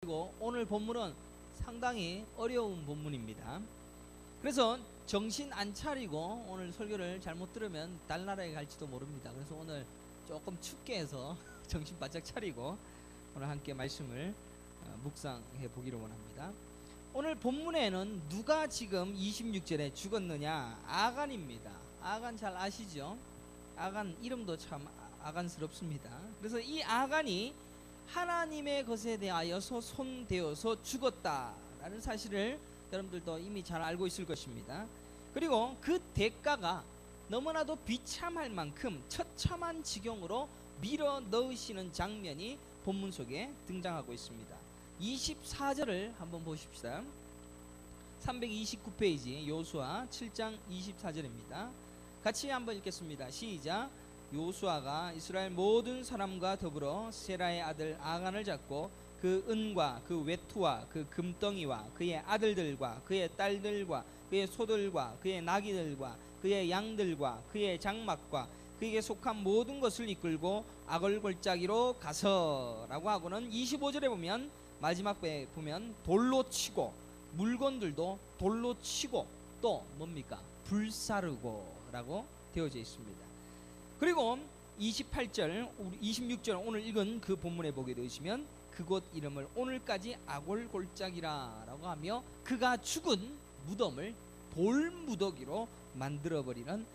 마시고 오늘 본문은 상당히 어려운 본문입니다. 그래서 정신 안 차리고 오늘 설교를 잘못 들으면 달나라에 갈지도 모릅니다. 그래서 오늘 조금 춥게 해서 정신 바짝 차리고 오늘 함께 말씀을 묵상해 보기를 원합니다. 오늘 본문에는 누가 지금 26절에 죽었느냐? 아간입니다. 아간 잘 아시죠? 아간 이름도 참 아간스럽습니다. 그래서 이 아간이 하나님의 것에 대하여서 손대어서 죽었다라는 사실을 여러분들도 이미 잘 알고 있을 것입니다. 그리고 그 대가가 너무나도 비참할 만큼 처참한 지경으로 밀어 넣으시는 장면이 본문 속에 등장하고 있습니다. 24절을 한번 보십시다. 329페이지 요수아 7장 24절입니다. 같이 한번 읽겠습니다. 시작. 요수아가 이스라엘 모든 사람과 더불어 세라의 아들 아간을 잡고 그 은과 그 외투와 그 금덩이와 그의 아들들과 그의 딸들과 그의 소들과 그의 나귀들과 그의 양들과 그의 장막과 그에게 속한 모든 것을 이끌고 아골골짜기로 가서라고 하고는 25절에 보면 마지막 배 보면 돌로 치고 물건들도 돌로 치고 또 뭡니까? 불사르고 라고 되어져 있습니다. 그리고 28절 26절 오늘 읽은 그 본문에 보게 되시면 그곳 이름을 오늘까지 아골골짜기라 라고 하며 그가 죽은 무덤을 돌무더기로 만들어버리는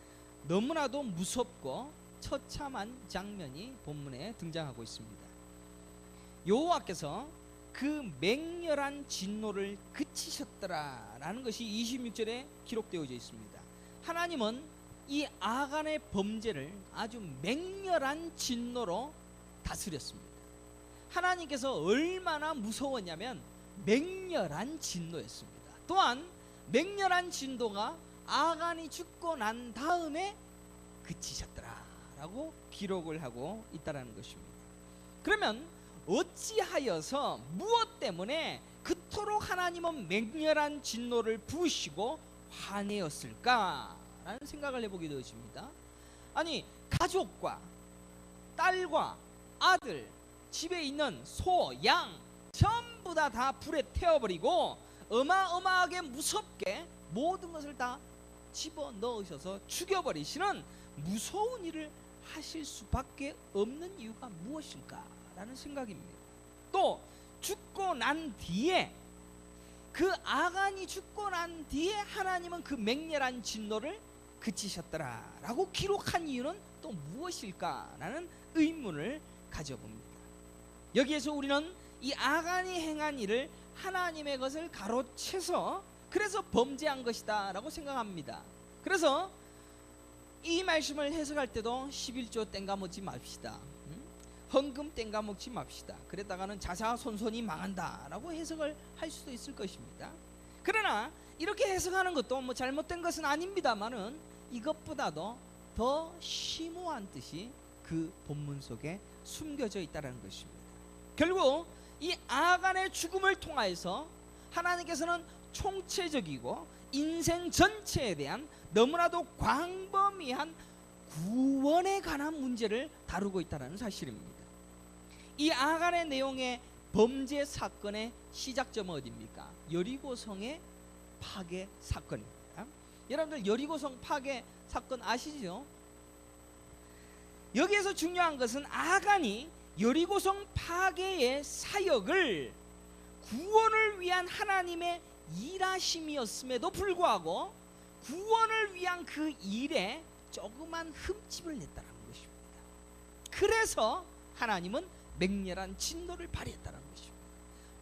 너무나도 무섭고 처참한 장면이 본문에 등장하고 있습니다. 여호와께서 그 맹렬한 진노를 그치셨더라 라는 것이 26절에 기록되어져 있습니다. 하나님은 이 아간의 범죄를 아주 맹렬한 진노로 다스렸습니다. 하나님께서 얼마나 무서웠냐면 맹렬한 진노였습니다. 또한 맹렬한 진노가 아간이 죽고 난 다음에 그치셨더라 라고 기록을 하고 있다는 것입니다. 그러면 어찌하여서 무엇 때문에 그토록 하나님은 맹렬한 진노를 부으시고 화내었을까 라는 생각을 해보게 되어집니다. 아니 가족과 딸과 아들 집에 있는 소, 양 전부 다 불에 태워버리고 어마어마하게 무섭게 모든 것을 다 집어넣으셔서 죽여버리시는 무서운 일을 하실 수밖에 없는 이유가 무엇일까 라는 생각입니다. 또 죽고 난 뒤에 그 아간이 죽고 난 뒤에 하나님은 그 맹렬한 진노를 그치셨더라 라고 기록한 이유는 또 무엇일까 라는 의문을 가져봅니다. 여기에서 우리는 이 아간이 행한 일을 하나님의 것을 가로채서 그래서 범죄한 것이다 라고 생각합니다. 그래서 이 말씀을 해석할 때도 11조 땡가먹지 맙시다. 헌금 땡가먹지 맙시다. 그랬다가는 자사손손이 망한다 라고 해석을 할 수도 있을 것입니다. 그러나 이렇게 해석하는 것도 뭐 잘못된 것은 아닙니다만은 이것보다도 더 심오한 뜻이 그 본문 속에 숨겨져 있다는 것입니다. 결국 이 아간의 죽음을 통하여서 하나님께서는 총체적이고 인생 전체에 대한 너무나도 광범위한 구원에 관한 문제를 다루고 있다는 사실입니다. 이 아간의 내용의 범죄 사건의 시작점은 어디입니까? 여리고성의 파괴 사건입니다. 여러분들 여리고성 파괴 사건 아시죠? 여기에서 중요한 것은 아간이 여리고성 파괴의 사역을 구원을 위한 하나님의 일하심이었음에도 불구하고 구원을 위한 그 일에 조그만 흠집을 냈다는 것입니다. 그래서 하나님은 맹렬한 진노를 발휘했다는 것입니다.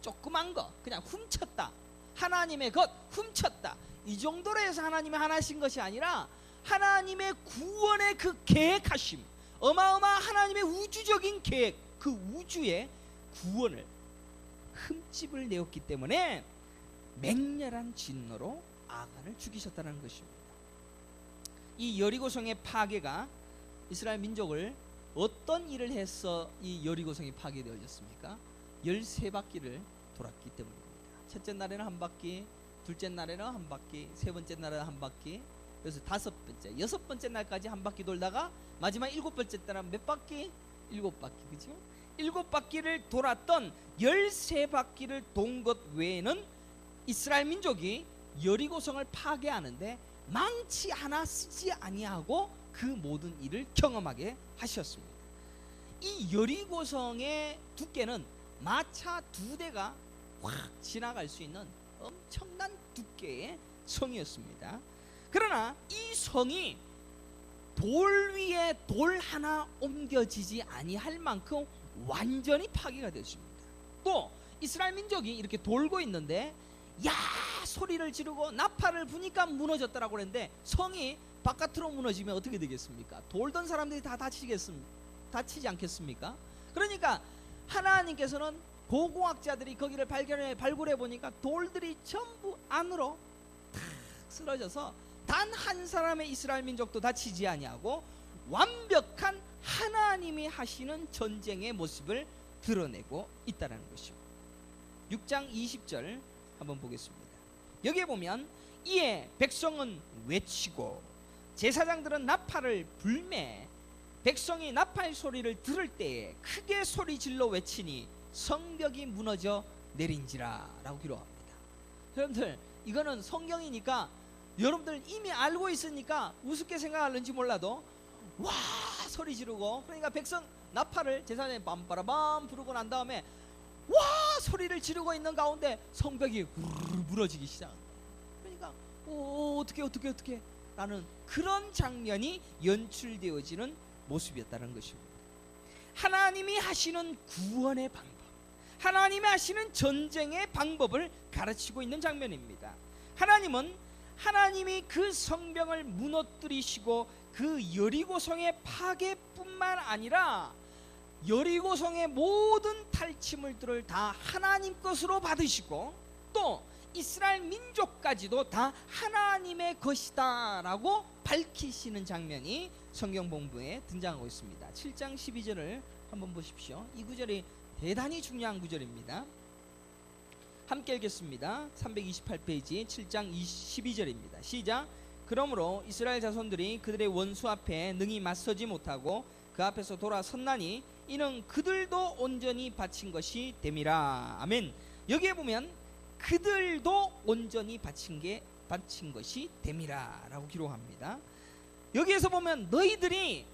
조그만 거 그냥 훔쳤다, 하나님의 것 훔쳤다, 이 정도로 해서 하나님이 하나신 것이 아니라 하나님의 구원의 그 계획하심, 어마어마한 하나님의 우주적인 계획, 그 우주의 구원을 흠집을 내었기 때문에 맹렬한 진노로 아간을 죽이셨다는 것입니다. 이 여리고성의 파괴가 이스라엘 민족을 어떤 일을 해서 이 여리고성이 파괴되어졌습니까? 13바퀴를 돌았기 때문입니다. 첫째 날에는 한 바퀴, 둘째 날에는 한 바퀴, 세 번째 날에는 한 바퀴, 그래서 다섯 번째, 여섯 번째 날까지 한 바퀴 돌다가 마지막 일곱 번째 날은 몇 바퀴? 7바퀴, 그죠? 7바퀴를 돌았던 13바퀴를 돈 것 외에는 이스라엘 민족이 여리고성을 파괴하는데 망치 하나 쓰지 아니하고 그 모든 일을 경험하게 하셨습니다. 이 여리고성의 두께는 마차 2대가 확 지나갈 수 있는 엄청난 두께의 성이었습니다. 그러나 이 성이 돌 위에 돌 하나 옮겨지지 아니할 만큼 완전히 파괴가 되었습니다. 또 이스라엘 민족이 이렇게 돌고 있는데 야 소리를 지르고 나팔을 부니까 무너졌다라고 그랬는데 성이 바깥으로 무너지면 어떻게 되겠습니까? 돌던 사람들이 다 다치지 않겠습니까? 그러니까 하나님께서는 고고학자들이 거기를 발굴해 보니까 돌들이 전부 안으로 탁 쓰러져서 단 한 사람의 이스라엘 민족도 다치지 아니하고 완벽한 하나님이 하시는 전쟁의 모습을 드러내고 있다는 것이죠. 6장 20절 한번 보겠습니다. 여기에 보면 이에 백성은 외치고 제사장들은 나팔을 불매 백성이 나팔 소리를 들을 때에 크게 소리질러 외치니 성벽이 무너져 내린지라 라고 기록합니다. 여러분들 이거는 성경이니까 여러분들 이미 알고 있으니까 우습게 생각하는지 몰라도 와 소리 지르고 그러니까 백성 나팔을 제사장이 빰빠라밤 부르고 난 다음에 와 소리를 지르고 있는 가운데 성벽이 무너지기 시작합니다. 그러니까 어떻게 라는 그런 장면이 연출되어지는 모습이었다는 것입니다. 하나님이 하시는 구원의 방법, 하나님이 하시는 전쟁의 방법을 가르치고 있는 장면입니다. 하나님이 그 성벽을 무너뜨리시고 그 여리고성의 파괴뿐만 아니라 여리고성의 모든 탈취물들을 다 하나님 것으로 받으시고 또 이스라엘 민족까지도 다 하나님의 것이다 라고 밝히시는 장면이 성경 본부에 등장하고 있습니다. 7장 12절을 한번 보십시오. 이 구절이 대단히 중요한 구절입니다. 함께 읽겠습니다. 328페이지 7장 12절입니다. 시작. 그러므로 이스라엘 자손들이 그들의 원수 앞에 능히 맞서지 못하고 그 앞에서 돌아섰나니 이는 그들도 온전히 바친 것이 됨이라. 아멘. 여기에 보면 그들도 온전히 바친 것이 됨이라 라고 기록합니다. 여기에서 보면 너희들이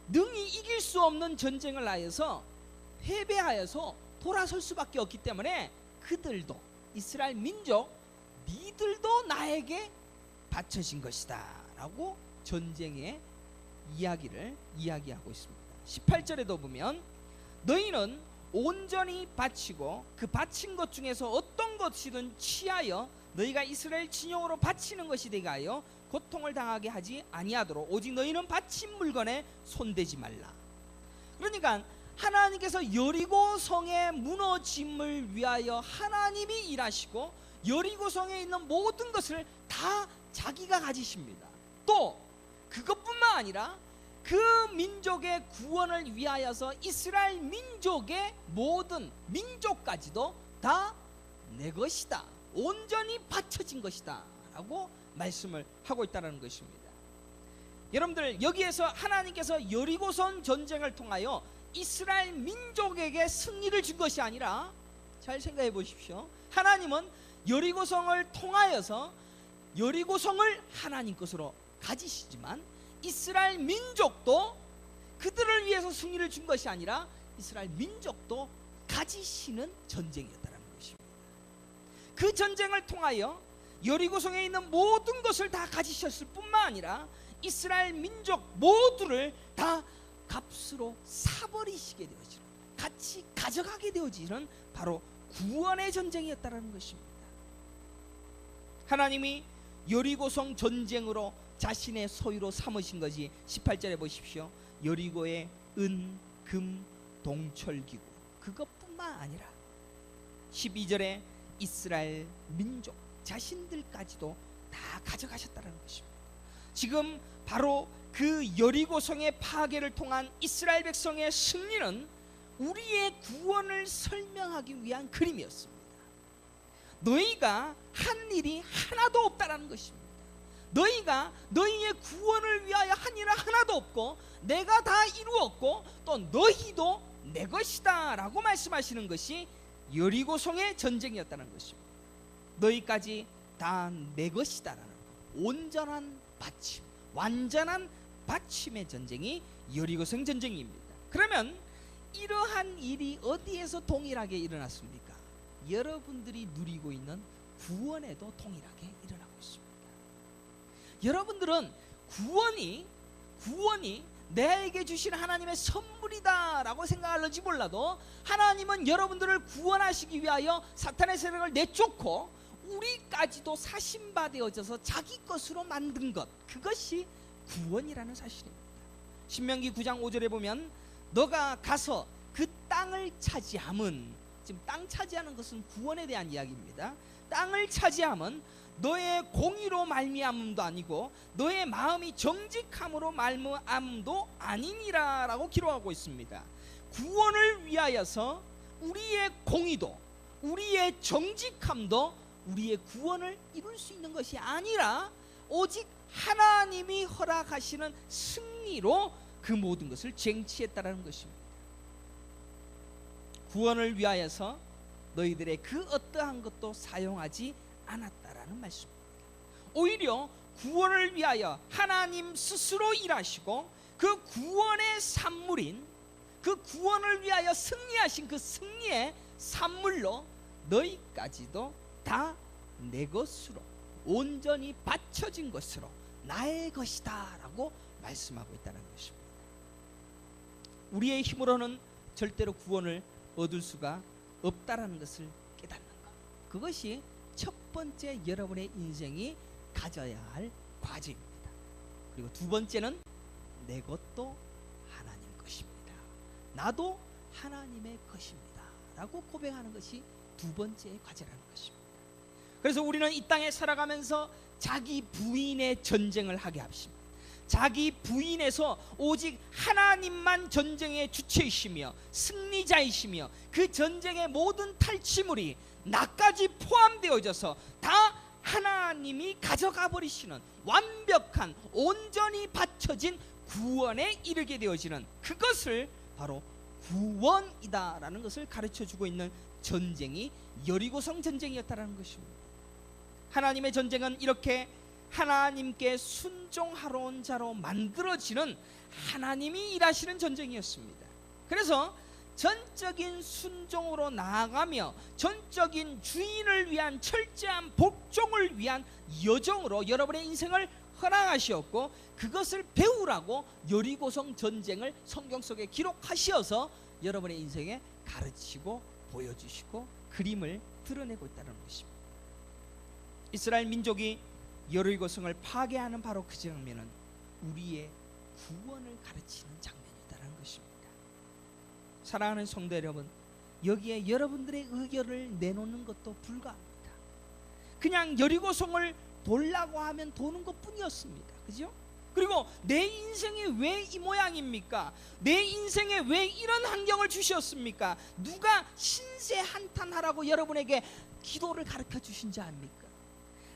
능히 이길 수 없는 전쟁을 하여서 패배하여서 돌아설 수밖에 없기 때문에 그들도 이스라엘 민족 니들도 나에게 바쳐진 것이다 라고 전쟁의 이야기를 이야기하고 있습니다. 18절에도 보면 너희는 온전히 바치고 그 바친 것 중에서 어떤 것이든 취하여 너희가 이스라엘 진영으로 바치는 것이 되게 하여 고통을 당하게 하지 아니하도록 오직 너희는 바친 물건에 손대지 말라. 그러니까 하나님께서 여리고성의 무너짐을 위하여 하나님이 일하시고 여리고성에 있는 모든 것을 다 자기가 가지십니다. 또 그것뿐만 아니라 그 민족의 구원을 위하여서 이스라엘 민족의 모든 민족까지도 다 내 것이다, 온전히 바쳐진 것이다 라고 말씀을 하고 있다는 것입니다. 여러분들 여기에서 하나님께서 여리고성 전쟁을 통하여 이스라엘 민족에게 승리를 준 것이 아니라 잘 생각해 보십시오. 하나님은 여리고성을 통하여서 여리고성을 하나님 것으로 가지시지만 이스라엘 민족도 그들을 위해서 승리를 준 것이 아니라 이스라엘 민족도 가지시는 전쟁이었다는 것입니다. 그 전쟁을 통하여 여리고성에 있는 모든 것을 다 가지셨을 뿐만 아니라 이스라엘 민족 모두를 다 값으로 사버리시게 되어지는, 같이 가져가게 되어지는 바로 구원의 전쟁이었다는 것입니다. 하나님이 여리고성 전쟁으로 자신의 소유로 삼으신 것이 18절에 보십시오. 여리고의 은, 금, 동철기구 그것뿐만 아니라 12절에 이스라엘 민족 자신들까지도 다 가져가셨다는 것입니다. 지금 바로 그 여리고성의 파괴를 통한 이스라엘 백성의 승리는 우리의 구원을 설명하기 위한 그림이었습니다. 너희가 한 일이 하나도 없다라는 것입니다. 너희가 너희의 구원을 위하여 한 일은 하나도 없고 내가 다 이루었고 또 너희도 내 것이다 라고 말씀하시는 것이 여리고성의 전쟁이었다는 것입니다. 너희까지 다 내 것이다 라는 온전한 받침, 완전한 받침의 전쟁이 여리고성 전쟁입니다. 그러면 이러한 일이 어디에서 동일하게 일어났습니까? 여러분들이 누리고 있는 구원에도 동일하게 일어나고 있습니다. 여러분들은 구원이 내게 주신 하나님의 선물이다 라고 생각할지 몰라도 하나님은 여러분들을 구원하시기 위하여 사탄의 세력을 내쫓고 우리까지도 사신받아져서 자기 것으로 만든 것, 그것이 구원이라는 사실입니다. 신명기 9장 5절에 보면 너가 가서 그 땅을 차지함은, 지금 땅 차지하는 것은 구원에 대한 이야기입니다. 땅을 차지함은 너의 공의로 말미암음도 아니고 너의 마음이 정직함으로 말미암음도 아니니라 라고 기록하고 있습니다. 구원을 위하여서 우리의 공의도 우리의 정직함도 우리의 구원을 이룰 수 있는 것이 아니라 오직 하나님이 허락하시는 승리로 그 모든 것을 쟁취했다라는 것입니다. 구원을 위하여서 너희들의 그 어떠한 것도 사용하지 않았다라는 말씀입니다. 오히려 구원을 위하여 하나님 스스로 일하시고 그 구원의 산물인, 그 구원을 위하여 승리하신 그 승리의 산물로 너희까지도 다 내 것으로, 온전히 바쳐진 것으로 나의 것이다 라고 말씀하고 있다는 것입니다. 우리의 힘으로는 절대로 구원을 얻을 수가 없다라는 것을 깨닫는 것, 그것이 첫 번째 여러분의 인생이 가져야 할 과제입니다. 그리고 두 번째는 내 것도 하나님 것입니다. 나도 하나님의 것입니다 라고 고백하는 것이 두 번째의 과제라는 것입니다. 그래서 우리는 이 땅에 살아가면서 자기 부인의 전쟁을 하게 합니다. 자기 부인에서 오직 하나님만 전쟁의 주체이시며 승리자이시며 그 전쟁의 모든 탈취물이 나까지 포함되어져서 다 하나님이 가져가 버리시는 완벽한, 온전히 바쳐진 구원에 이르게 되어지는 그것을 바로 구원이다라는 것을 가르쳐주고 있는 전쟁이 여리고성 전쟁이었다라는 것입니다. 하나님의 전쟁은 이렇게 하나님께 순종하러 온 자로 만들어지는 하나님이 일하시는 전쟁이었습니다. 그래서 전적인 순종으로 나아가며 전적인 주인을 위한 철저한 복종을 위한 여정으로 여러분의 인생을 허락하시었고, 그것을 배우라고 여리고성 전쟁을 성경 속에 기록하시어서 여러분의 인생에 가르치고 보여주시고 그림을 드러내고 있다는 것입니다. 이스라엘 민족이 여리고성을 파괴하는 바로 그 장면은 우리의 구원을 가르치는 장면이다라는 것입니다. 사랑하는 성도 여러분, 여기에 여러분들의 의견을 내놓는 것도 불가합니다. 그냥 여리고성을 돌라고 하면 도는 것뿐이었습니다. 그죠? 그리고 내 인생이 왜 이 모양입니까? 내 인생에 왜 이런 환경을 주셨습니까? 누가 신세 한탄하라고 여러분에게 기도를 가르쳐 주신지 압니까?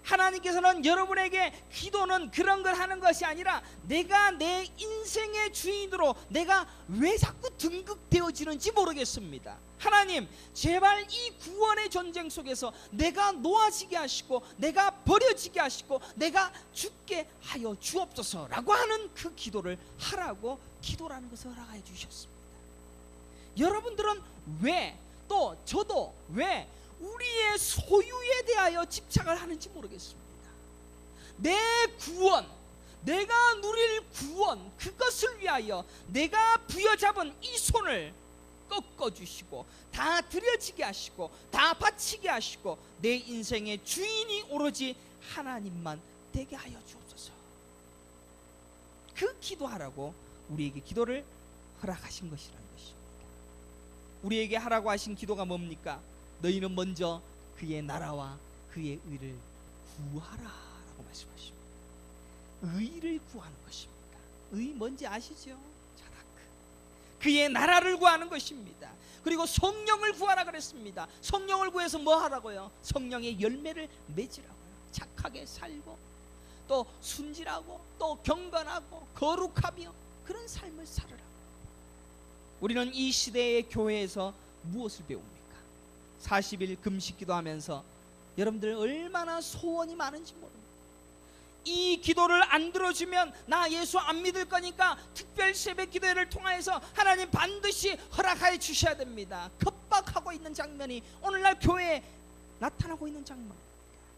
하나님께서는 여러분에게 기도는 그런 걸 하는 것이 아니라 내가 내 인생의 주인으로 내가 왜 자꾸 등극되어지는지 모르겠습니다. 하나님, 제발 이 구원의 전쟁 속에서 내가 놓아지게 하시고 내가 버려지게 하시고 내가 죽게 하여 주옵소서라고 하는 그 기도를 하라고 기도라는 것을 허락해 주셨습니다. 여러분들은 왜, 또 저도 왜 우리의 소유에 대하여 집착을 하는지 모르겠습니다. 내 구원, 내가 누릴 구원, 그것을 위하여 내가 부여잡은 이 손을 꺾어주시고 다 드려지게 하시고 다 바치게 하시고 내 인생의 주인이 오로지 하나님만 되게 하여 주옵소서. 그 기도하라고 우리에게 기도를 허락하신 것이라는 것입니다. 우리에게 하라고 하신 기도가 뭡니까? 너희는 먼저 그의 나라와 그의 의를 구하라 라고 말씀하십니다. 의를 구하는 것입니다. 의 뭔지 아시죠? 그의 나라를 구하는 것입니다. 그리고 성령을 구하라 그랬습니다. 성령을 구해서 뭐 하라고요? 성령의 열매를 맺으라고요. 착하게 살고 또 순진하고 또 경건하고 거룩하며 그런 삶을 살으라고. 우리는 이 시대의 교회에서 무엇을 배웁니까? 40일 금식 기도하면서 여러분들 얼마나 소원이 많은지 모릅니다. 이 기도를 안 들어주면 나 예수 안 믿을 거니까 특별 새벽 기도회를 통하여서 하나님 반드시 허락하여 주셔야 됩니다. 급박하고 있는 장면이 오늘날 교회에 나타나고 있는 장면.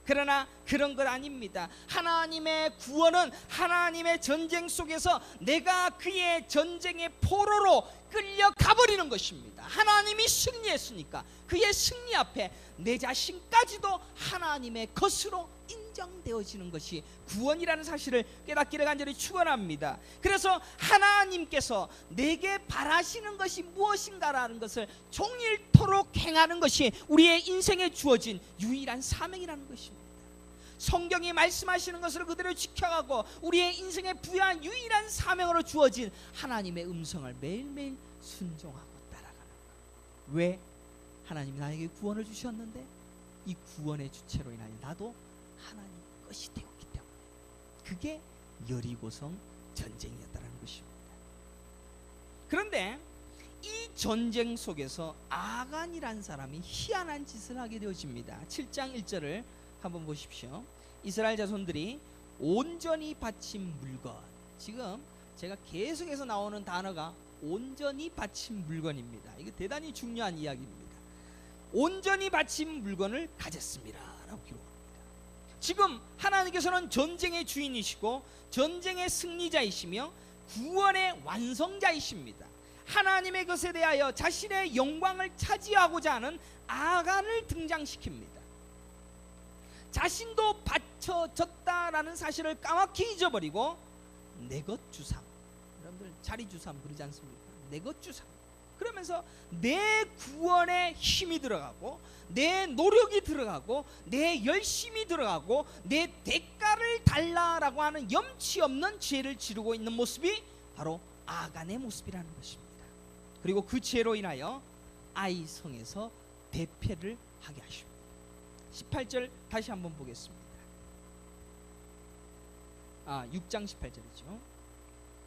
그러나 그런 것 아닙니다. 하나님의 구원은 하나님의 전쟁 속에서 내가 그의 전쟁의 포로로 끌려가 버리는 것입니다. 하나님이 승리했으니까 그의 승리 앞에 내 자신까지도 하나님의 것으로 인정되어지는 것이 구원이라는 사실을 깨닫기를 간절히 축원합니다. 그래서 하나님께서 내게 바라시는 것이 무엇인가라는 것을 종일토록 행하는 것이 우리의 인생에 주어진 유일한 사명이라는 것입니다. 성경이 말씀하시는 것을 그대로 지켜가고 우리의 인생에 부여한 유일한 사명으로 주어진 하나님의 음성을 매일매일 순종하고 따라가는 것. 왜? 하나님이 나에게 구원을 주셨는데 이 구원의 주체로 인하여 나도 하나님 것이 되었기 때문에 그게 여리고성 전쟁이었다는 것입니다. 그런데 이 전쟁 속에서 아간이란 사람이 희한한 짓을 하게 되어집니다. 7장 1절을 한번 보십시오. 이스라엘 자손들이 온전히 바친 물건, 지금 제가 계속해서 나오는 단어가 온전히 바친 물건입니다. 이거 대단히 중요한 이야기입니다. 온전히 바친 물건을 가졌습니다 라고 기록합니다. 지금 하나님께서는 전쟁의 주인이시고 전쟁의 승리자이시며 구원의 완성자이십니다. 하나님의 것에 대하여 자신의 영광을 차지하고자 하는 아간을 등장시킵니다. 자신도 바쳐졌다라는 사실을 까맣게 잊어버리고 내 것 주상, 여러분들 자리 주상 부르지 않습니까? 내 것 주상. 그러면서 내 구원에 힘이 들어가고 내 노력이 들어가고 내 열심이 들어가고 내 대가를 달라라고 하는 염치 없는 죄를 지르고 있는 모습이 바로 아간의 모습이라는 것입니다. 그리고 그 죄로 인하여 아이 성에서 대패를 하게 하십니다. 18절 다시 한번 보겠습니다. 6장 18절이죠.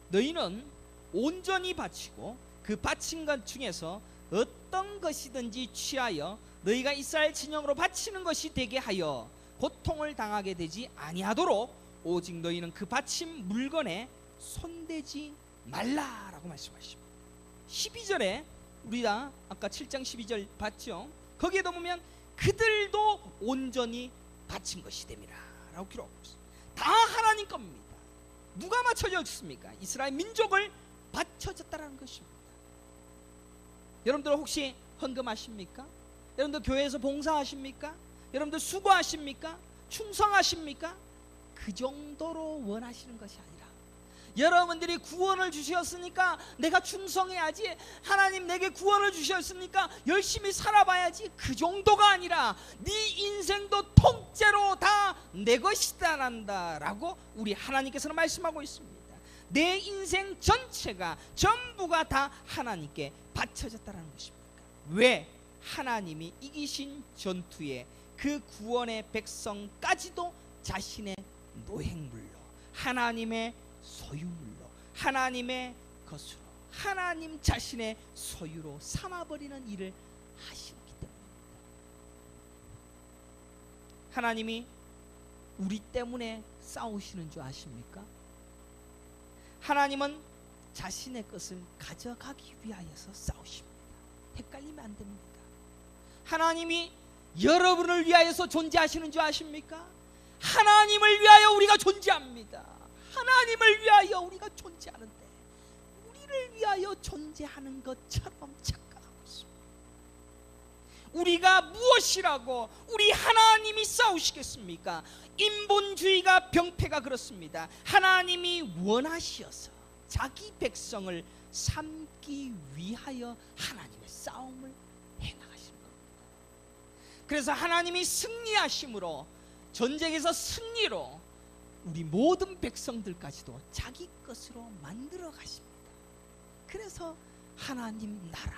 너희는 온전히 바치고 그 바친 것 중에서 어떤 것이든지 취하여 너희가 이스라엘 진영으로 바치는 것이 되게 하여 고통을 당하게 되지 아니하도록 오직 너희는 그 바친 물건에 손대지 말라라고 말씀하십니다. 12절에 우리가 아까 7장 12절 봤죠. 거기에도 보면 그들도 온전히 바친 것이 됨이라 라고 기록하고 있습니다. 다 하나님 겁니다. 누가 맞춰졌습니까? 이스라엘 민족을 바쳐졌다는 것입니다. 여러분들 혹시 헌금하십니까? 여러분들 교회에서 봉사하십니까? 여러분들 수고하십니까? 충성하십니까? 그 정도로 원하시는 것이 아니라 여러분들이 구원을 주셨으니까 내가 충성해야지, 하나님 내게 구원을 주셨으니까 열심히 살아봐야지, 그 정도가 아니라 네 인생도 통째로 다 내 것이다 난다 라고 우리 하나님께서는 말씀하고 있습니다. 내 인생 전체가 전부가 다 하나님께 바쳐졌다는 것입니다. 왜? 하나님이 이기신 전투에 그 구원의 백성까지도 자신의 노획물로, 하나님의 소유물로, 하나님의 것으로, 하나님 자신의 소유로 삼아버리는 일을 하시기 때문입니다. 하나님이 우리 때문에 싸우시는 줄 아십니까? 하나님은 자신의 것을 가져가기 위하여서 싸우십니다. 헷갈리면 안 됩니다. 하나님이 여러분을 위하여서 존재하시는 줄 아십니까? 하나님을 위하여 우리가 존재합니다. 하나님을 위하여 우리가 존재하는데 우리를 위하여 존재하는 것처럼 착각하고 있습니다. 우리가 무엇이라고 우리 하나님이 싸우시겠습니까? 인본주의가 병폐가 그렇습니다. 하나님이 원하시어서 자기 백성을 삼기 위하여 하나님의 싸움을 해나가시는 겁니다. 그래서 하나님이 승리하심으로, 전쟁에서 승리로 우리 모든 백성들까지도 자기 것으로 만들어 가십니다. 그래서 하나님 나라,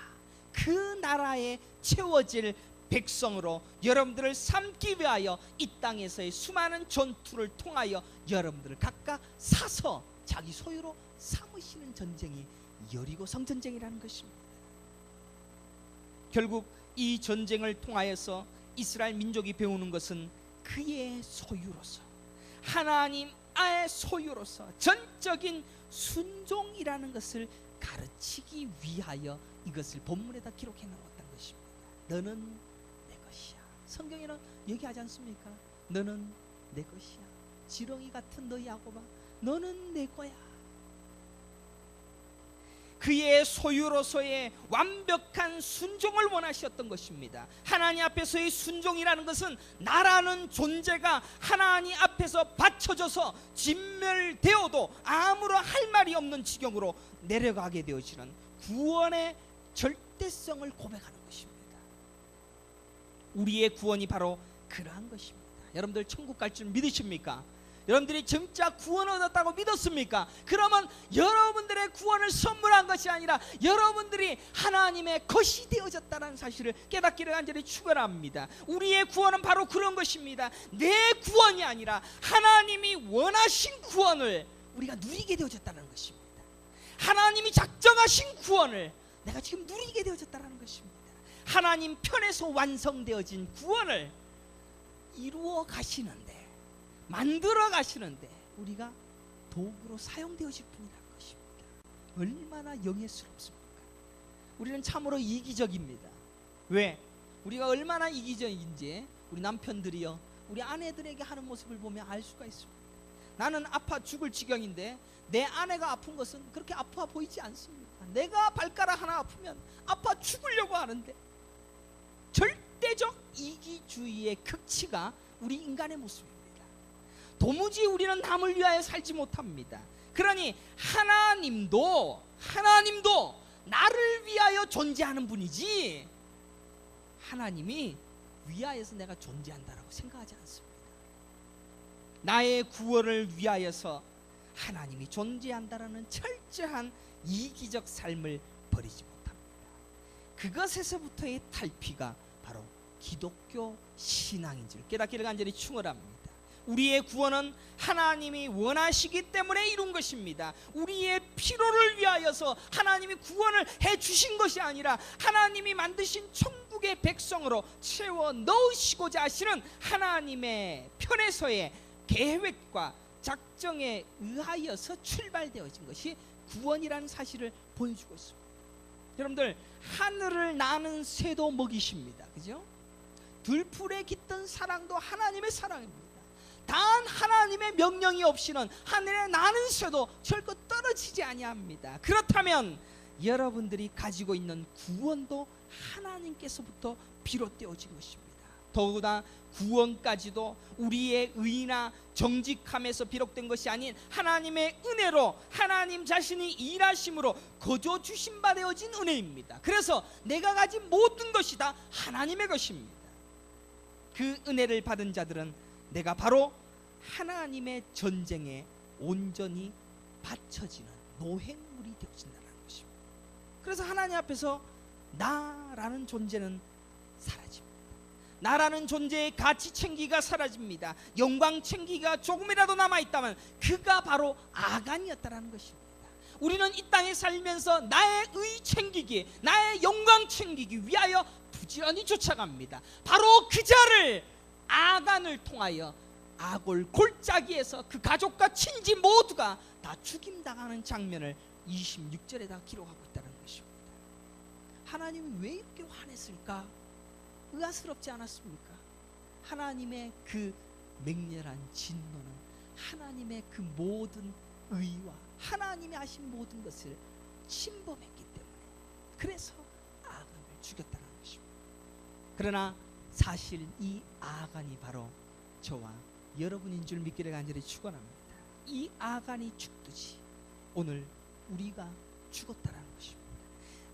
그 나라에 채워질 백성으로 여러분들을 삼기 위하여 이 땅에서의 수많은 전투를 통하여 여러분들을 각각 사서 자기 소유로 삼으시는 전쟁이 여리고성 전쟁이라는 것입니다. 결국 이 전쟁을 통하여서 이스라엘 민족이 배우는 것은 그의 소유로서, 하나님의 소유로서 전적인 순종이라는 것을 가르치기 위하여 이것을 본문에다 기록해 놓았던 것입니다. 너는 내 것이야. 성경에는 얘기하지 않습니까? 너는 내 것이야. 지렁이 같은 너 야곱아, 너는 내 거야. 그의 소유로서의 완벽한 순종을 원하셨던 것입니다. 하나님 앞에서의 순종이라는 것은 나라는 존재가 하나님 앞에서 받쳐져서 진멸되어도 아무런 할 말이 없는 지경으로 내려가게 되어지는 구원의 절대성을 고백하는 것입니다. 우리의 구원이 바로 그러한 것입니다. 여러분들 천국 갈 줄 믿으십니까? 여러분들이 진짜 구원 얻었다고 믿었습니까? 그러면 여러분들의 구원을 선물한 것이 아니라 여러분들이 하나님의 것이 되어졌다는 사실을 깨닫기를 간절히 축원합니다. 우리의 구원은 바로 그런 것입니다. 내 구원이 아니라 하나님이 원하신 구원을 우리가 누리게 되어졌다는 것입니다. 하나님이 작정하신 구원을 내가 지금 누리게 되어졌다는 것입니다. 하나님 편에서 완성되어진 구원을 이루어 가시는데, 만들어 가시는데 우리가 도구로 사용되어질 뿐이라는 것입니다. 얼마나 영예스럽습니까? 우리는 참으로 이기적입니다. 왜? 우리가 얼마나 이기적인지 우리 남편들이요, 우리 아내들에게 하는 모습을 보면 알 수가 있습니다. 나는 아파 죽을 지경인데 내 아내가 아픈 것은 그렇게 아파 보이지 않습니다. 내가 발가락 하나 아프면 아파 죽으려고 하는데, 절대적 이기주의의 극치가 우리 인간의 모습입니다. 도무지 우리는 남을 위하여 살지 못합니다. 그러니 하나님도 나를 위하여 존재하는 분이지, 하나님이 위하여서 내가 존재한다라고 생각하지 않습니다. 나의 구원을 위하여서 하나님이 존재한다라는 철저한 이기적 삶을 버리지 못합니다. 그것에서부터의 탈피가 바로 기독교 신앙인 줄 깨닫기를 간절히 축원합니다. 우리의 구원은 하나님이 원하시기 때문에 이룬 것입니다. 우리의 필요를 위하여서 하나님이 구원을 해주신 것이 아니라 하나님이 만드신 천국의 백성으로 채워 넣으시고자 하시는 하나님의 편에서의 계획과 작정에 의하여서 출발되어진 것이 구원이라는 사실을 보여주고 있습니다. 여러분들, 하늘을 나는 새도 먹이십니다. 그죠? 들풀에 깃든 사랑도 하나님의 사랑입니다. 단 하나님의 명령이 없이는 하늘에 나는 새도 절대 떨어지지 아니합니다. 그렇다면 여러분들이 가지고 있는 구원도 하나님께서부터 비롯되어진 것입니다. 더구나 구원까지도 우리의 의나 정직함에서 비롯된 것이 아닌 하나님의 은혜로, 하나님 자신이 일하심으로 거저 주신 바 되어진 은혜입니다. 그래서 내가 가진 모든 것이 다 하나님의 것입니다. 그 은혜를 받은 자들은 내가 바로 하나님의 전쟁에 온전히 바쳐지는 노획물이 되어진다는 것입니다. 그래서 하나님 앞에서 나라는 존재는 사라집니다. 나라는 존재의 가치 챙기가 사라집니다. 영광 챙기가 조금이라도 남아있다면 그가 바로 아간이었다는 것입니다. 우리는 이 땅에 살면서 나의 의 챙기기, 나의 영광 챙기기 위하여 부지런히 쫓아갑니다. 바로 그 자를 아간을 통하여 아골 골짜기에서 그 가족과 친지 모두가 다 죽임당하는 장면을 26절에 다 기록하고 있다는 것입니다. 하나님이 왜 이렇게 화냈을까? 의아스럽지 않았습니까? 하나님의 그 맹렬한 진노는 하나님의 그 모든 의와 하나님이 하신 모든 것을 침범했기 때문에, 그래서 아간을 죽였다는 것입니다. 그러나 사실 이 아간이 바로 저와 여러분인 줄 믿기를 간절히 축원합니다. 이 아간이 죽듯이 오늘 우리가 죽었다는 것입니다.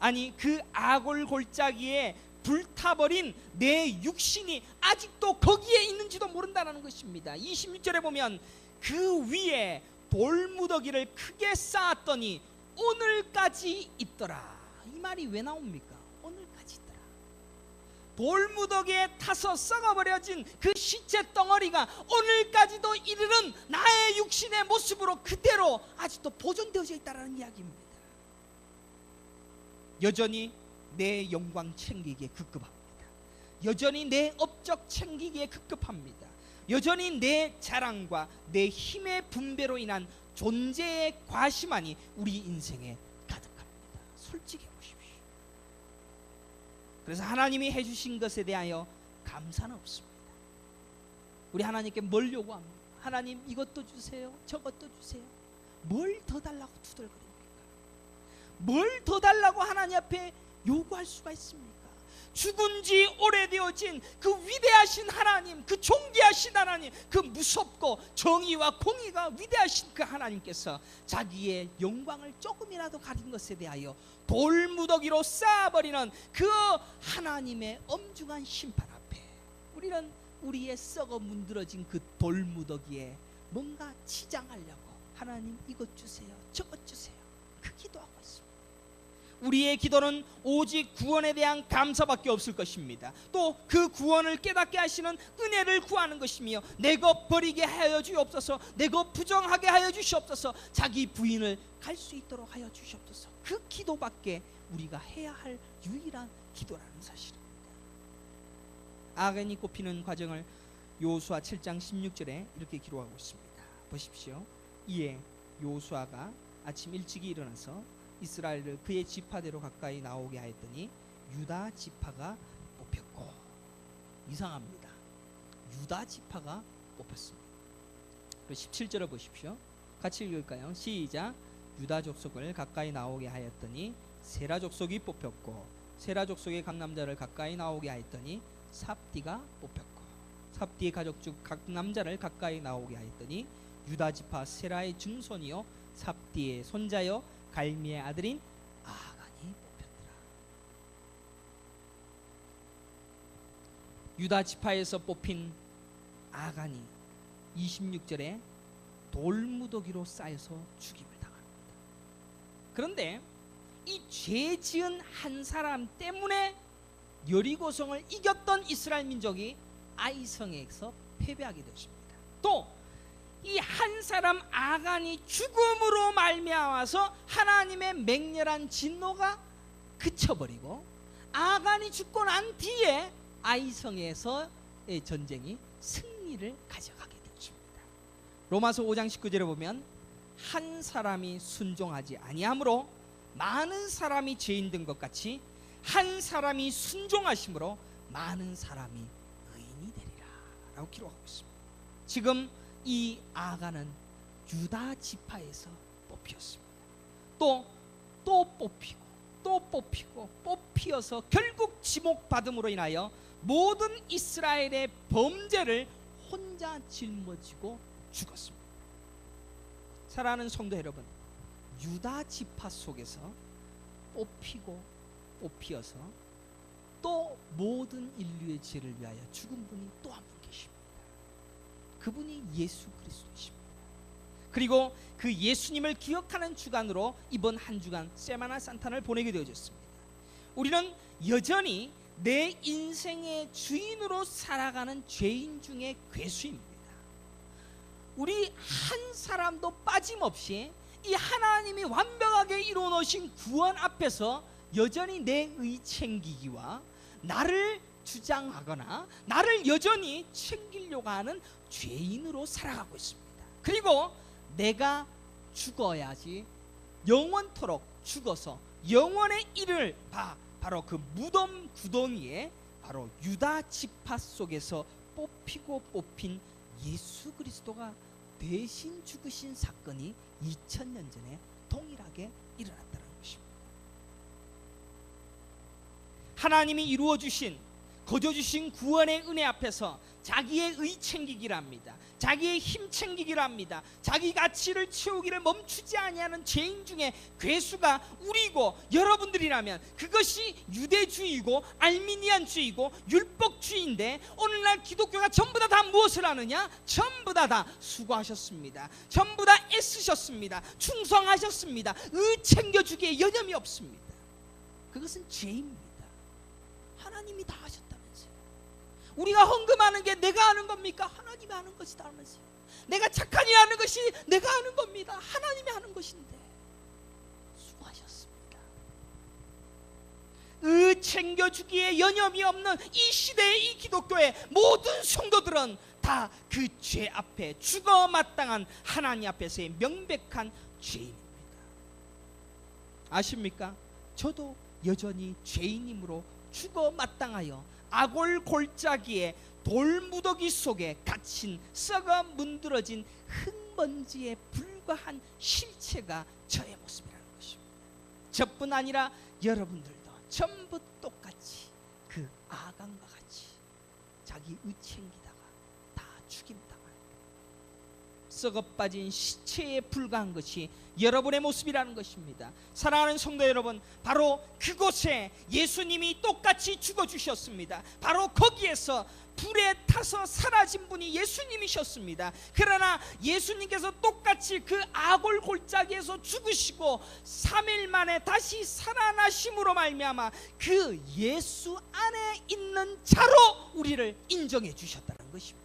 아니, 그 아골 골짜기에 불타버린 내 육신이 아직도 거기에 있는지도 모른다는 것입니다. 26절에 보면 그 위에 돌무더기를 크게 쌓았더니 오늘까지 있더라. 이 말이 왜 나옵니까? 오늘까지 있더라. 돌무더기에 타서 썩어버려진 그 시체 덩어리가 오늘까지도 이르는 나의 육신의 모습으로 그대로 아직도 보존되어져 있다는 이야기입니다. 여전히 내 영광 챙기기에 급급합니다. 여전히 내 업적 챙기기에 급급합니다. 여전히 내 자랑과 내 힘의 분배로 인한 존재의 과시만이 우리 인생에 가득합니다. 솔직히 보십시오. 그래서 하나님이 해주신 것에 대하여 감사는 없습니다. 우리 하나님께 뭘 요구합니까? 하나님 이것도 주세요, 저것도 주세요. 뭘 더 달라고 투덜거립니까? 뭘 더 달라고 하나님 앞에 요구할 수가 있습니까? 죽은 지 오래되어진 그 위대하신 하나님, 그 존귀하신 하나님, 그 무섭고 정의와 공의가 위대하신 그 하나님께서 자기의 영광을 조금이라도 가진 것에 대하여 돌무더기로 쌓아버리는 그 하나님의 엄중한 심판 앞에 우리는 우리의 썩어 문드러진 그 돌무더기에 뭔가 치장하려고 하나님 이것 주세요, 저것 주세요, 그 기도하고 있습니다. 우리의 기도는 오직 구원에 대한 감사밖에 없을 것입니다. 또 그 구원을 깨닫게 하시는 은혜를 구하는 것이며 내 것 버리게 하여 주옵소서, 내 것 부정하게 하여 주시옵소서, 자기 부인을 갈 수 있도록 하여 주시옵소서. 그 기도밖에 우리가 해야 할 유일한 기도라는 사실입니다. 아간이 꼽히는 과정을 여호수아 7장 16절에 이렇게 기록하고 있습니다. 보십시오. 이에 여호수아가 아침 일찍이 일어나서 이스라엘을 그의 지파대로 가까이 나오게 하였더니 유다 지파가 뽑혔고, 이상합니다. 유다 지파가 뽑혔습니다. 17절을 보십시오. 같이 읽을까요? 시작. 유다 족속을 가까이 나오게 하였더니 세라 족속이 뽑혔고, 세라 족속의 각 남자를 가까이 나오게 하였더니 삽디가 뽑혔고, 삽디의 가족 중 각 남자를 가까이 나오게 하였더니 유다 지파 세라의 증손이요 삽디의 손자요 갈미의 아들인 아간이 뽑혔더라. 유다 지파에서 뽑힌 아간이 26절에 돌무더기로 쌓여서 죽임을 당합니다. 그런데 이 죄 지은 한 사람 때문에 여리고성을 이겼던 이스라엘 민족이 아이성에서 패배하게 되었습니다. 또 이 한 사람 아간이 죽음으로 말미암아서 하나님의 맹렬한 진노가 그쳐버리고 아간이 죽고 난 뒤에 아이성에서의 전쟁이 승리를 가져가게 되었습니다. 로마서 5장 19절에 보면 한 사람이 순종하지 아니함으로 많은 사람이 죄인 된 것 같이 한 사람이 순종하심으로 많은 사람이 의인이 되리라 라고 기록하고 있습니다. 지금 이 아간은 유다 지파에서 뽑혔습니다. 또 뽑히고 또 뽑히고 뽑히어서 결국 지목받음으로 인하여 모든 이스라엘의 범죄를 혼자 짊어지고 죽었습니다. 사랑하는 성도 여러분, 유다 지파 속에서 뽑히고 뽑히어서 또 모든 인류의 죄를 위하여 죽은 분이 또 한 분 계십니다. 그분이 예수 그리스도이십니다. 그리고 그 예수님을 기억하는 주간으로 이번 한 주간 세마나 산타를 보내게 되어졌습니다. 우리는 여전히 내 인생의 주인으로 살아가는 죄인 중에 괴수입니다. 우리 한 사람도 빠짐없이 이 하나님이 완벽하게 이루어 놓으신 구원 앞에서 여전히 내 의 챙기기와 나를 주장하거나 나를 여전히 챙기려고 하는 죄인으로 살아가고 있습니다. 그리고 내가 죽어야지 영원토록 죽어서 영원의 일을 바로 그 무덤 구덩이에 바로 유다 지파 속에서 뽑히고 뽑힌 예수 그리스도가 대신 죽으신 사건이 2000년 전에 동일하게 일어났다는 것입니다. 하나님이 이루어 주신 거저 주신 구원의 은혜 앞에서 자기의 의 챙기기를 합니다. 자기의 힘 챙기기를 합니다. 자기 가치를 채우기를 멈추지 아니하는 죄인 중에 괴수가 우리고 여러분들이라면 그것이 유대주의고 알미니안주의고 율법주의인데 오늘날 기독교가 전부 다 무엇을 하느냐? 전부 다 수고하셨습니다. 전부 다 애쓰셨습니다. 충성하셨습니다. 의 챙겨주기에 여념이 없습니다. 그것은 죄입니다. 하나님이 다 하셨다면서요. 우리가 헌금하는 게 내가 하는 겁니까? 하나님이 하는 것이다 하면서요. 내가 착한 일 하는 것이 내가 하는 겁니다. 하나님이 하는 것인데 수고하셨습니다. 챙겨주기에 여념이 없는 이 시대의 이 기독교의 모든 성도들은 다 그 죄 앞에 죽어 마땅한 하나님 앞에서의 명백한 죄인입니다. 아십니까? 저도 여전히 죄인이므로 죽어 마땅하여 악골 골짜기에 돌무더기 속에 갇힌 썩어 문드러진 흙먼지에 불과한 실체가 저의 모습이라는 것입니다. 저뿐 아니라 여러분들도 전부 똑같이 그 아간과 같이 자기 의챙기다가 다 죽임당한 썩어 빠진 시체에 불과한 것이 여러분의 모습이라는 것입니다. 사랑하는 성도 여러분, 바로 그곳에 예수님이 똑같이 죽어주셨습니다. 바로 거기에서 불에 타서 사라진 분이 예수님이셨습니다. 그러나 예수님께서 똑같이 그 아골 골짜기에서 죽으시고 3일 만에 다시 살아나심으로 말미암아 그 예수 안에 있는 자로 우리를 인정해 주셨다는 것입니다.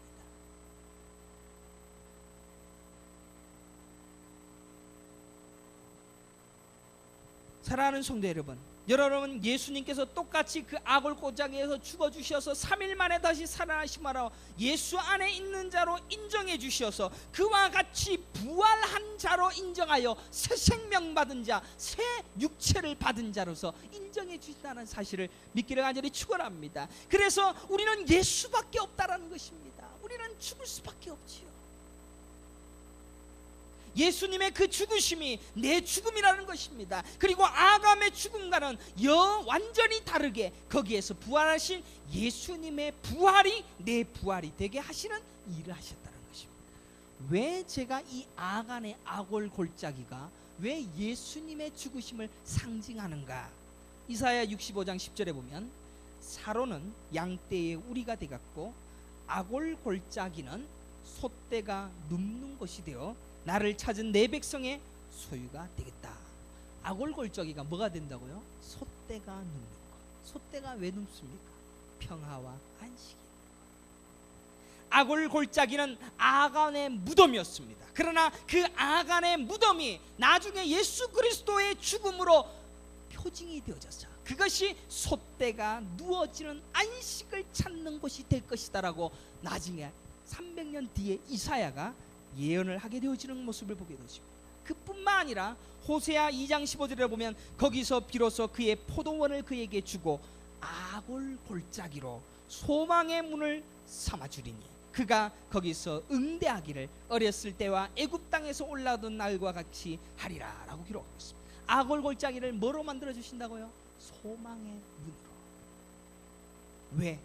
사랑하는 성도 여러분, 여러분 예수님께서 똑같이 그 악을 골짜기에서 죽어주셔서 3일 만에 다시 살아나심하러 예수 안에 있는 자로 인정해 주셔서 그와 같이 부활한 자로 인정하여 새 생명 받은 자, 새 육체를 받은 자로서 인정해 주신다는 사실을 믿기를 간절히 축원합니다. 그래서 우리는 예수밖에 없다라는 것입니다. 우리는 죽을 수밖에 없지요. 예수님의 그 죽으심이 내 죽음이라는 것입니다. 그리고 아감의 죽음과는 완전히 다르게 거기에서 부활하신 예수님의 부활이 내 부활이 되게 하시는 일을 하셨다는 것입니다. 왜 제가 이 아간의 아골 골짜기가 왜 예수님의 죽으심을 상징하는가? 이사야 65장 10절에 보면 사로는 양떼의 우리가 되었고 아골 골짜기는 솥대가 눕는 것이 되어 나를 찾은 내 백성의 소유가 되겠다. 아골 골짜기가 뭐가 된다고요? 솥대가 눕는 것. 솥대가 왜 눕습니까? 평화와 안식이. 아골 골짜기는 아간의 무덤이었습니다. 그러나 그 아간의 무덤이 나중에 예수 그리스도의 죽음으로 표징이 되어졌어. 그것이 솥대가 누워지는 안식을 찾는 곳이 될 것이다라고 나중에 300년 뒤에 이사야가 예언을 하게 되어지는 모습을 보게 되십니다. 그뿐만 아니라 호세아 2장 15절에 보면 거기서 비로소 그의 포도원을 그에게 주고 아골 골짜기로 소망의 문을 삼아주리니 그가 거기서 응대하기를 어렸을 때와 애굽 땅에서 올라오던 날과 같이 하리라 라고 기록하고 있습니다. 아골 골짜기를 뭐로 만들어 주신다고요? 소망의 문으로. 왜?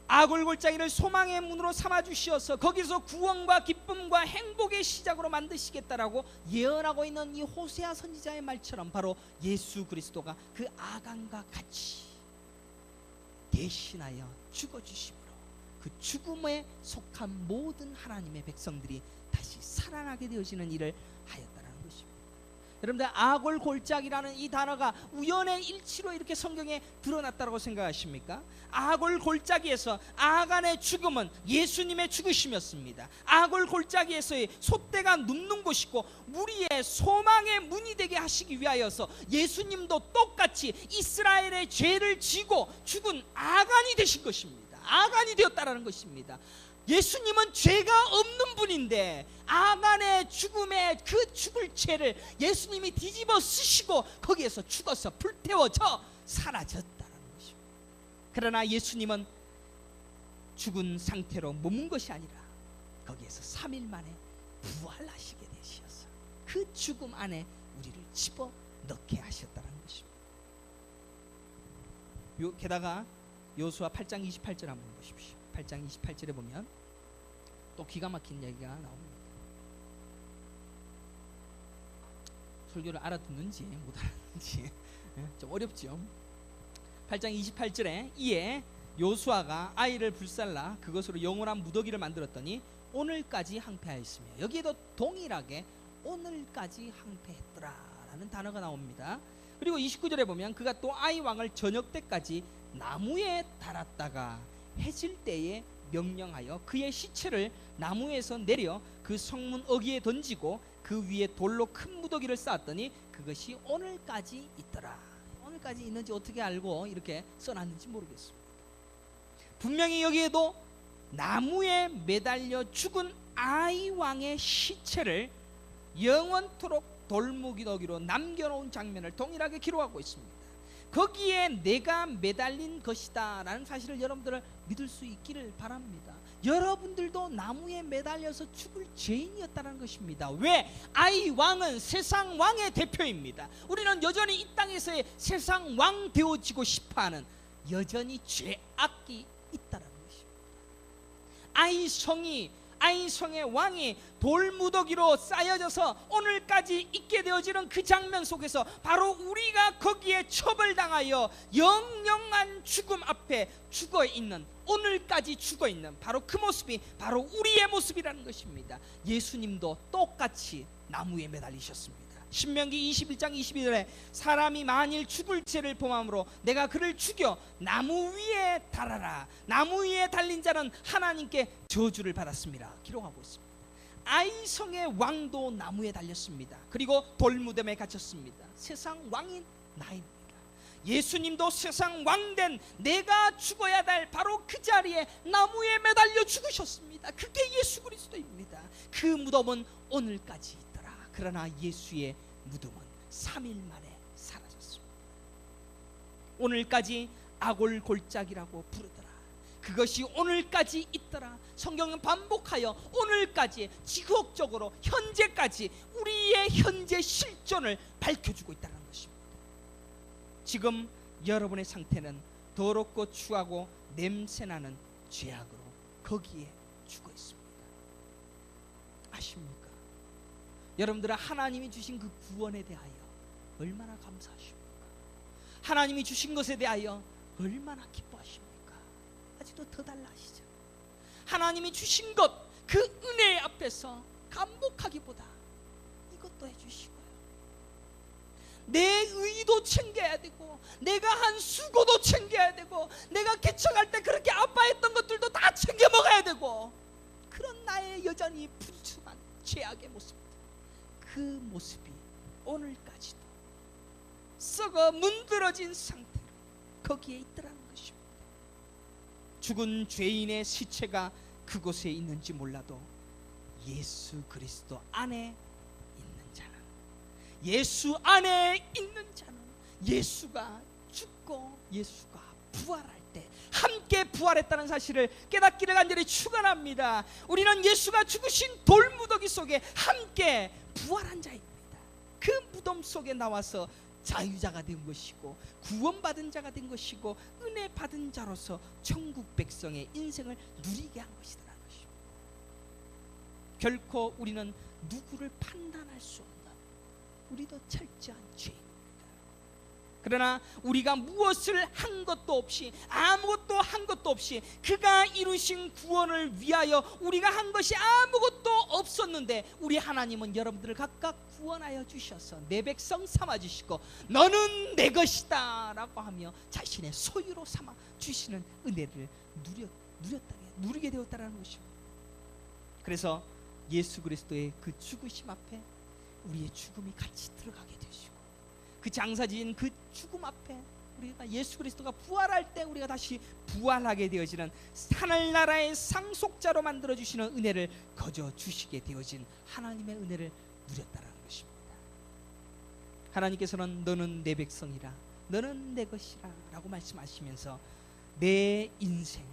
아골 골짜기를 소망의 문으로 삼아 주시어서 거기서 구원과 기쁨과 행복의 시작으로 만드시겠다라고 예언하고 있는 이 호세아 선지자의 말처럼 바로 예수 그리스도가 그 아간과 같이 대신하여 죽어주심으로 그 죽음에 속한 모든 하나님의 백성들이 다시 살아나게 되어지는 일을 하였다는 것입니다. 여러분들 아골 골짜기라는 이 단어가 우연의 일치로 이렇게 성경에 드러났다고 생각하십니까? 아골 골짜기에서 아간의 죽음은 예수님의 죽으심이었습니다. 아골 골짜기에서의 솥대가 눕는 곳이고 우리의 소망의 문이 되게 하시기 위하여서 예수님도 똑같이 이스라엘의 죄를 지고 죽은 아간이 되신 것입니다. 아간이 되었다라는 것입니다. 예수님은 죄가 없는 분인데 아간의 죽음의 그 죽을 죄를 예수님이 뒤집어 쓰시고 거기에서 죽어서 불태워져 사라졌다는 것입니다. 그러나 예수님은 죽은 상태로 머문 것이 아니라 거기에서 3일 만에 부활하시게 되셔서 그 죽음 안에 우리를 집어넣게 하셨다는 것입니다. 게다가 여호수아 8장 28절 한번 보십시오. 8장 28절에 보면 또 기가 막힌 얘기가 나옵니다. 설교를 알아듣는지 못 알아듣는지 좀 어렵죠. 8장 28절에 이에 여호수아가 아이를 불살라 그것으로 영원한 무더기를 만들었더니 오늘까지 항폐하였으며 여기에도 동일하게 오늘까지 항폐했더라라는 단어가 나옵니다. 그리고 29절에 보면 그가 또 아이 왕을 저녁 때까지 나무에 달았다가 해질 때에 명령하여 그의 시체를 나무에서 내려 그 성문 어귀에 던지고 그 위에 돌로 큰 무더기를 쌓았더니 그것이 오늘까지 있더라. 오늘까지 있는지 어떻게 알고 이렇게 써놨는지 모르겠습니다. 분명히 여기에도 나무에 매달려 죽은 아이 왕의 시체를 영원토록 돌무더기로 남겨놓은 장면을 동일하게 기록하고 있습니다. 거기에 내가 매달린 것이다 라는 사실을 여러분들은 믿을 수 있기를 바랍니다. 여러분들도 나무에 매달려서 죽을 죄인이었다는 것입니다. 왜? 아이 왕은 세상 왕의 대표입니다. 우리는 여전히 이 땅에서의 세상 왕 되어지고 싶어하는 여전히 죄악이 있다는 것입니다. 아이성의 왕이 돌무더기로 쌓여져서 오늘까지 있게 되어지는 그 장면 속에서 바로 우리가 거기에 처벌당하여 영영한 죽음 앞에 죽어있는, 오늘까지 죽어있는 바로 그 모습이 바로 우리의 모습이라는 것입니다. 예수님도 똑같이 나무에 매달리셨습니다. 신명기 21장 22절에 사람이 만일 죽을 죄를 범함으로 내가 그를 죽여 나무 위에 달아라. 나무 위에 달린 자는 하나님께 저주를 받았습니다. 기록하고 있습니다. 아이성의 왕도 나무에 달렸습니다. 그리고 돌무덤에 갇혔습니다. 세상 왕인 나입니다. 예수님도 세상 왕된 내가 죽어야 될 바로 그 자리에 나무에 매달려 죽으셨습니다. 그게 예수 그리스도입니다. 그 무덤은 오늘까지 있더라. 그러나 예수의 무덤은 3일 만에 사라졌습니다. 오늘까지 아골골짜기라고 부르더라. 그것이 오늘까지 있더라. 성경은 반복하여 오늘까지 지속적으로 현재까지 우리의 현재 실존을 밝혀주고 있다는 것입니다. 지금 여러분의 상태는 더럽고 추하고 냄새나는 죄악으로 거기에 죽어 있습니다. 아십니까? 여러분들은 하나님이 주신 그 구원에 대하여 얼마나 감사하십니까? 하나님이 주신 것에 대하여 얼마나 기뻐하십니까? 아직도 더 달라하시죠. 하나님이 주신 것, 그 은혜 앞에서 감복하기보다 이것도 해주시고요, 내 의도 챙겨야 되고, 내가 한 수고도 챙겨야 되고, 내가 개척할 때 그렇게 아파했던 것들도 다 챙겨 먹어야 되고, 그런 나의 여전히 불순한 죄악의 모습, 그 모습이 오늘까지도 썩어 문드러진 상태로 거기에 있더라는 것입니다. 죽은 죄인의 시체가 그곳에 있는지 몰라도 예수 그리스도 안에 있는 자는, 예수 안에 있는 자는 예수가 죽고 예수가 부활할 때 함께 부활했다는 사실을 깨닫기를 간절히 축원합니다. 우리는 예수가 죽으신 돌무더기 속에 함께 부활한 자입니다. 그 무덤 속에 나와서 자유자가 된 것이고, 구원받은 자가 된 것이고, 은혜 받은 자로서 천국 백성의 인생을 누리게 한 것이라는 것입니다. 결코 우리는 누구를 판단할 수 없는, 우리도 철저한 죄입니다. 그러나 우리가 무엇을 한 것도 없이, 아무것도 한 것도 없이 그가 이루신 구원을 위하여 우리가 한 것이 아무것도 없었는데, 우리 하나님은 여러분들을 각각 구원하여 주셔서 내 백성 삼아 주시고 너는 내 것이다 라고 하며 자신의 소유로 삼아 주시는 은혜를 누리게 되었다는 것입니다. 그래서 예수 그리스도의 그 죽으심 앞에 우리의 죽음이 같이 들어가게 되시고, 그 장사지은 그 죽음 앞에 우리가 예수 그리스도가 부활할 때 우리가 다시 부활하게 되어지는 하늘나라의 상속자로 만들어 주시는 은혜를 거저 주시게 되어진 하나님의 은혜를 누렸다는 것입니다. 하나님께서는 너는 내 백성이라, 너는 내 것이라 라고 말씀하시면서 내 인생,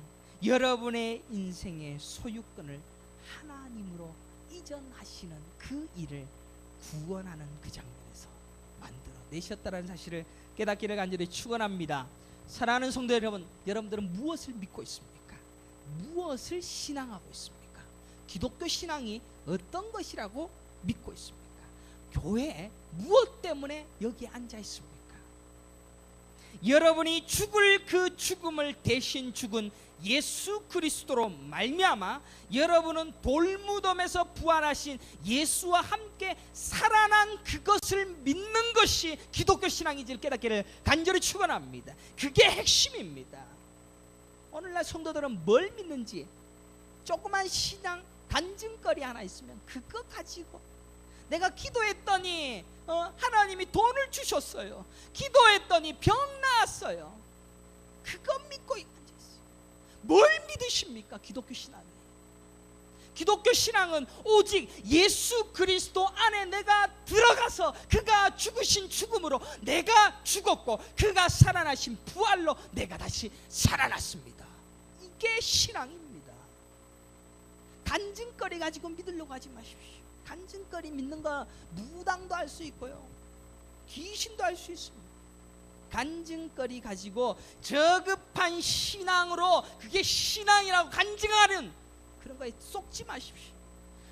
여러분의 인생의 소유권을 하나님으로 이전하시는 그 일을 구원하는 그 장면에서 만들어 내셨다는 사실을 깨닫기를 간절히 축원합니다. 사랑하는 성도 여러분, 여러분들은 무엇을 믿고 있습니까? 무엇을 신앙하고 있습니까? 기독교 신앙이 어떤 것이라고 믿고 있습니까? 교회에 무엇 때문에 여기 앉아 있습니까? 여러분이 죽을 그 죽음을 대신 죽은 예수 그리스도로 말미암아 여러분은 돌무덤에서 부활하신 예수와 함께 살아난 그것을 믿는 것이 기독교 신앙인지를 깨닫기를 간절히 축원합니다. 그게 핵심입니다. 오늘날 성도들은 뭘 믿는지, 조그만 신앙 간증거리 하나 있으면 그거 가지고 내가 기도했더니 하나님이 돈을 주셨어요. 기도했더니 병 나았어요. 그거 믿고 앉아있어요. 뭘 믿으십니까? 기독교 신앙이. 기독교 신앙은 오직 예수 그리스도 안에 내가 들어가서 그가 죽으신 죽음으로 내가 죽었고 그가 살아나신 부활로 내가 다시 살아났습니다. 이게 신앙입니다. 간증거리 가지고 믿으려고 하지 마십시오. 간증거리 믿는 거 무당도 할 수 있고요, 귀신도 할 수 있습니다. 간증거리 가지고 저급한 신앙으로 그게 신앙이라고 간증하는 그런 거에 쏙지 마십시오.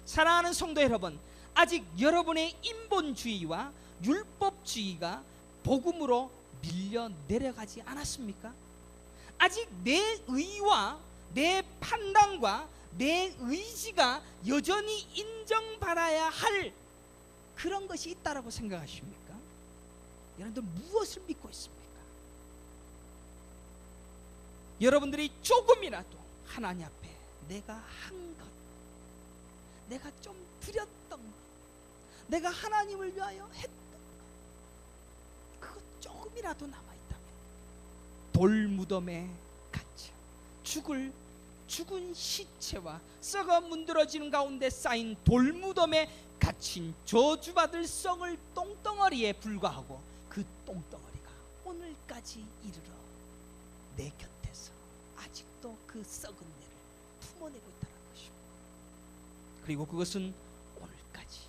사랑하는 성도 여러분, 아직 여러분의 인본주의와 율법주의가 복음으로 밀려 내려가지 않았습니까? 아직 내 의와 내 판단과 내 의지가 여전히 인정받아야 할 그런 것이 있다라고 생각하십니까? 여러분들 무엇을 믿고 있습니까? 여러분들이 조금이라도 하나님 앞에 내가 한 것, 내가 좀 드렸던 것, 내가 하나님을 위하여 했던 것, 그것 조금이라도 남아있다면 돌무덤에 갇혀 죽은 시체와 썩어 문드러지는 가운데 쌓인 돌무덤에 갇힌 저주받을 썩을 똥덩어리에 불과하고 그 똥덩어리가 오늘까지 이르러 내 곁에서 아직도 그 썩은 내를 품어내고 있다는 것입니다. 그리고 그것은 오늘까지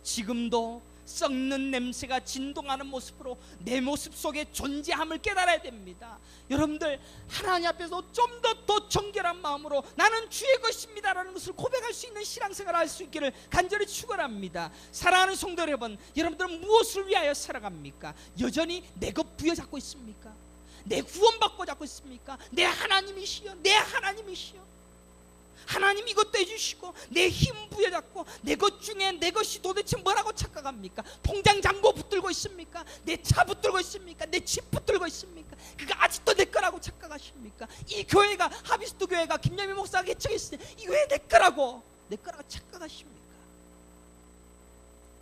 지금도 썩는 냄새가 진동하는 모습으로 내 모습 속에 존재함을 깨달아야 됩니다. 여러분들 하나님 앞에서 좀 더 정결한 마음으로 나는 주의 것입니다 라는 것을 고백할 수 있는 신앙생활을 할 수 있기를 간절히 축원합니다. 사랑하는 성도 여러분, 여러분들은 무엇을 위하여 살아갑니까? 여전히 내 것 부여잡고 있습니까? 내 구원받고 잡고 있습니까? 내 하나님이시여, 내 하나님이시여, 하나님 이것도 해주시고 내 힘 부여잡고 내 것 중에 내 것이 도대체 뭐라고 착각합니까? 통장 잔고 붙들고 있습니까? 내 차 붙들고 있습니까? 내 집 붙들고 있습니까? 그거 아직도 내 거라고 착각하십니까? 이 교회가 하비스트 교회가 김여미 목사가 개척했으니 이 왜 내 거라고 착각하십니까?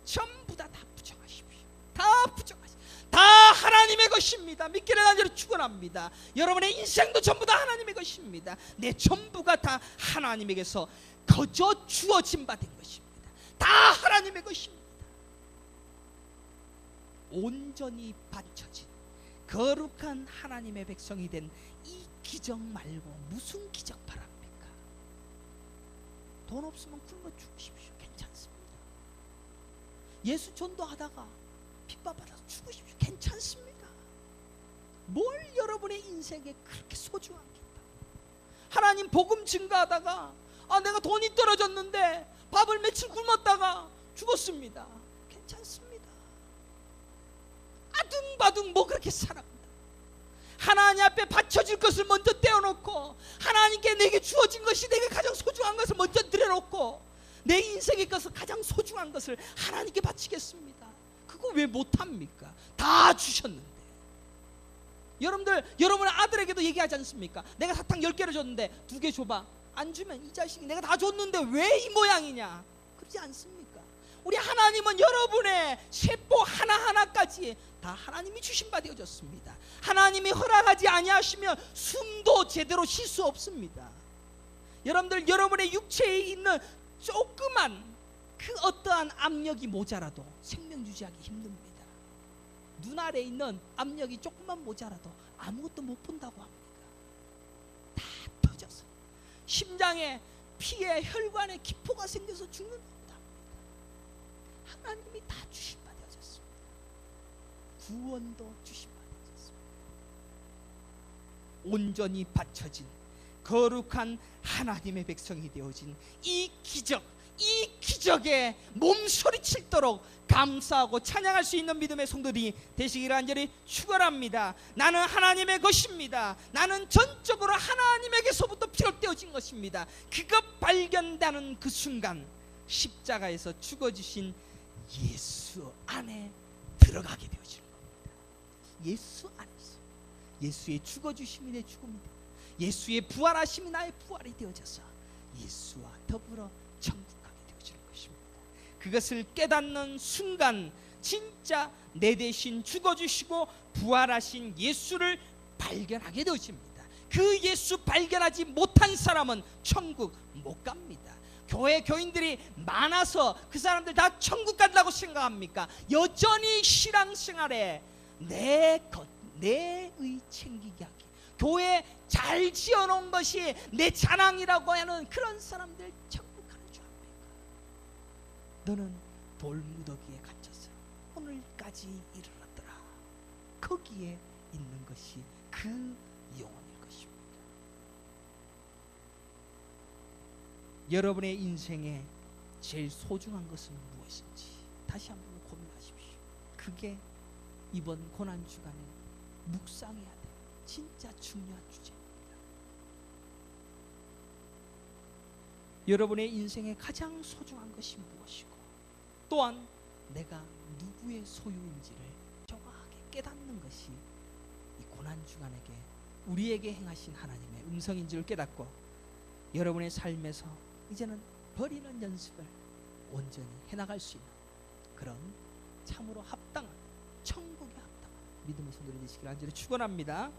전부 다 부정하십시오. 다 부정하십시오. 다 하나님의 것입니다. 믿기를 간절히 축원합니다. 여러분의 인생도 전부 다 하나님의 것입니다. 내 전부가 다 하나님에게서 거저 주어진 바 된 것입니다. 다 하나님의 것입니다. 온전히 바쳐진 거룩한 하나님의 백성이 된 이 기적 말고 무슨 기적 바랍니까? 돈 없으면 굶어 죽으십시오. 괜찮습니다. 예수 전도하다가 핍박받아서 죽으십시오. 괜찮습니다. 뭘 여러분의 인생에 그렇게 소중한 게 있다? 하나님 복음 증거하다가 내가 돈이 떨어졌는데 밥을 며칠 굶었다가 죽었습니다. 괜찮습니다. 아둥바둥 뭐 그렇게 살아갑니다. 하나님 앞에 바쳐질 것을 먼저 떼어놓고 하나님께 내게 주어진 것이 내게 가장 소중한 것을 먼저 들여놓고 내 인생의 것을 가장 소중한 것을 하나님께 바치겠습니다. 그거 왜 못합니까? 다 주셨는데. 여러분 아들에게도 얘기하지 않습니까? 내가 사탕 10개를 줬는데 2개 줘봐. 안 주면 이 자식이 내가 다 줬는데 왜 이 모양이냐? 그러지 않습니까? 우리 하나님은 여러분의 세포 하나하나까지 다 하나님이 주신 바 되어졌습니다. 하나님이 허락하지 아니하시면 숨도 제대로 쉴 수 없습니다. 여러분들 여러분의 육체에 있는 조그만 그 어떠한 압력이 모자라도 생명 유지하기 힘듭니다. 눈 아래에 있는 압력이 조금만 모자라도 아무것도 못 본다고 합니다. 다 터져서 심장에 피에 혈관에 기포가 생겨서 죽는다고 합니다. 하나님이 다 주신 바 되어졌습니다. 구원도 주신 바 되어졌습니다. 온전히 바쳐진 거룩한 하나님의 백성이 되어진 이 기적에 몸소리치도록 감사하고 찬양할 수 있는 믿음의 성도들이 되시기를 간절히 축원합니다. 나는 하나님의 것입니다. 나는 전적으로 하나님에게서부터 비롯되어진 것입니다. 그것 발견되는 그 순간 십자가에서 죽어주신 예수 안에 들어가게 되어지는 겁니다. 예수 안에서 예수의 죽어주심이 내 죽음이다. 예수의 부활하심이 나의 부활이 되어져서 예수와 더불어 천국 가게 되어지는 것입니다. 그것을 깨닫는 순간 진짜 내 대신 죽어주시고 부활하신 예수를 발견하게 되어집니다. 그 예수 발견하지 못한 사람은 천국 못 갑니다. 교회 교인들이 많아서 그 사람들 다 천국 간다고 생각합니까? 여전히 신앙생활에 내의 챙기기 하기, 교회 잘 지어놓은 것이 내 자랑이라고 하는 그런 사람들 천국 가는 줄 압니까? 너는 돌무더기에 갇혀서 오늘까지 이르렀더라. 거기에 있는 것이 그 영혼일 것입니다. 여러분의 인생에 제일 소중한 것은 무엇인지 다시 한번 고민하십시오. 그게 이번 고난주간에 묵상해야 될 진짜 중요한 주제입니다. 여러분의 인생에 가장 소중한 것이 무엇이고 또한 내가 누구의 소유인지를 정확하게 깨닫는 것이 이 고난주간에게 우리에게 행하신 하나님의 음성인지를 깨닫고 여러분의 삶에서 이제는 버리는 연습을 온전히 해나갈 수 있는 그런 참으로 합당한, 천국에 합당한 믿음의 손들이 되시길 간절히 축원합니다.